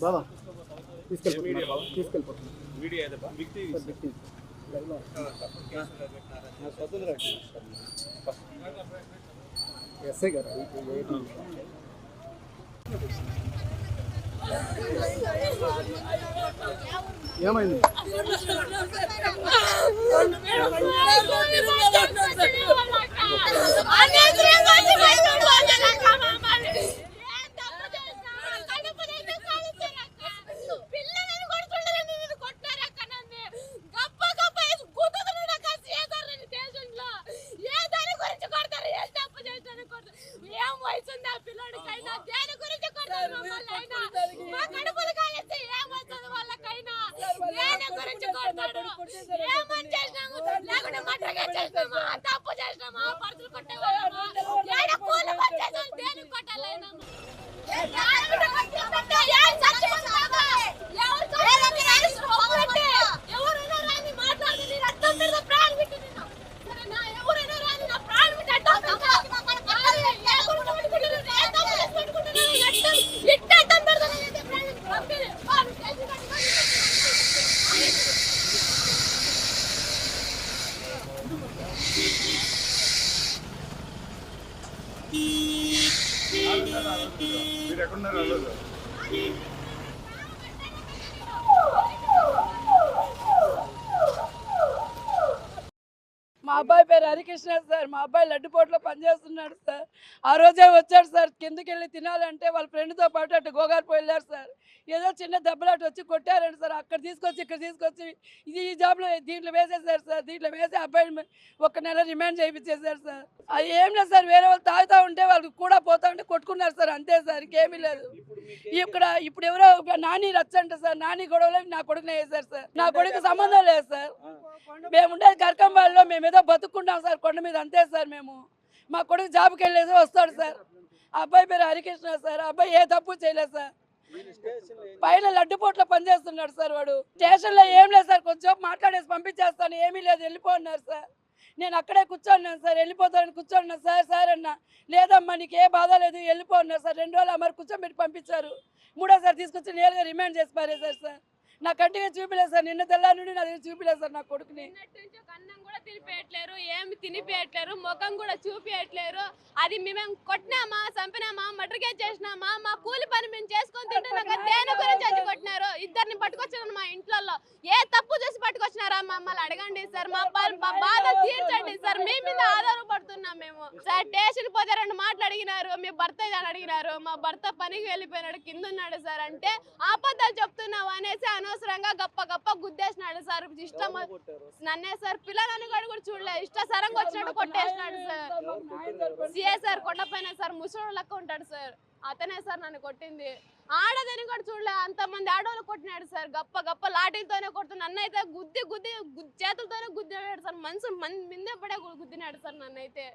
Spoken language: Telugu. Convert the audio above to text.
బాబా తీసుకెళ్ళిపోతున్నా ఎస్ఐ గారు ఏమైంది? మా అబ్బాయి పేరు హరికృష్ణ సార్. మా అబ్బాయి లడ్డుపోట్లో పనిచేస్తున్నాడు సార్. ఆ రోజే వచ్చాడు సార్. కిందకి వెళ్ళి తినాలంటే వాళ్ళ ఫ్రెండ్తో పాటు అటు గోగారిపోయి వెళ్ళారు సార్. ఏదో చిన్న దెబ్బలాట వచ్చి కొట్టారండి సార్. అక్కడ తీసుకొచ్చి ఇక్కడ తీసుకొచ్చి ఈ జాబ్లో దీంట్లో వేసేసారు సార్. దీంట్లో వేసి అబ్బాయిని 1 నెల రిమాండ్ చేయించేసారు సార్. అది ఏం లేదు సార్. వేరే వాళ్ళు తాగుతూ ఉంటే వాళ్ళు కూడా పోతా ఉంటే కొట్టుకున్నారు సార్. అంతే సార్, ఇంకేమీ లేదు. ఇప్పుడు ఎవరో నాని రచ్చంట సార్. నాని గొడవలో నా కొడుకునే వేశారు సార్. నా కొడుకు సంబంధం లేదు సార్. మేము ఉండేది కరకంబాల్లో. మేము ఏదో బతుక్కుంటాం సార్ కొండ మీద, అంతే సార్. మేము మా కొడుకు జాబ్కి వెళ్ళేసి వస్తాడు సార్. అబ్బాయి పేరు హరికృష్ణ సార్. అబ్బాయి ఏ తప్పు చేయలేదు సార్. పైన లడ్డుపోట్లో పనిచేస్తున్నాడు సార్. వాడు స్టేషన్లో ఏం లేదు సార్. కొంచెం మాట్లాడేసి పంపించేస్తాను, ఏమీ లేదు వెళ్ళిపో అన్నారు సార్. నేను అక్కడే కూర్చోన్నాను సార్. వెళ్ళిపోతానని కూర్చోన్నాను సార్. సార్ అన్న లేదమ్మా నీకు ఏ బాధ లేదు వెళ్ళిపో అన్నారు సార్. 2 రోజులు అమరు కూర్చోబెట్టి పంపించారు. 3ఓసారి తీసుకొచ్చి నేరుగా రిమాండ్ చేసి పారేశారు సార్. నా కంటిగా చూపిలేదు సార్. నిన్న తెల్లారి నుండి నా దగ్గర చూపిలేదు సార్. నా కొడుకుని అన్నం కూడా తినిపించట్లేరు, ఏమి తినిపించట్లేరు, ముఖం కూడా చూపించట్లేరు. అది మేము కొట్టినామా, చంపినామా, మర్డర్ కేసు చేసినామా, మా కూలి పని మేము చేసుకొని తింటున్నాక దేని గురించి వచ్చి కొట్టినారు. 2 పట్టుకొచ్చారు మా ఇంట్లో. ఏ తప్పు చేసి పట్టుకొచ్చినారా మమ్మల్ని అడగండి సార్. మా బాధ తీర్చండి సార్. మీ మీద ఆధారపడుతున్నాం మేము సార్. స్టేషన్ పోతే 2 మాటలు అడిగినారు. మీ భర్త ఇదని అడిగినారు. మా భర్త పనికి వెళ్ళిపోయినాడు, కింద ఉన్నాడు సార్. అంటే ఆపద్దాలు చెప్తున్నావు అనేసి అనవసరంగా గప్ప గుద్దేసినాడు సార్. ఇష్టం నన్నే సార్. పిల్లలని కూడా చూడలేదు. ఇష్టసరంగా వచ్చినట్టు కొట్టేసినాడు సార్. సిఏ సార్ కొండపైన సార్. ముసలోడు లెక్క ఉంటాడు సార్. అతనే సార్ నన్ను కొట్టింది. ఆడదని కూడా చూడలే. అంతమంది ఆడవాళ్ళు కొట్టినాడు సార్. గప్ప లాఠీలతోనే కొడుతున్నాడు. నన్నైతే గుద్ది చేతులతోనే గుద్దినాడు సార్. మనసు మిందే పడే గుద్దినాడు సార్ నన్నైతే.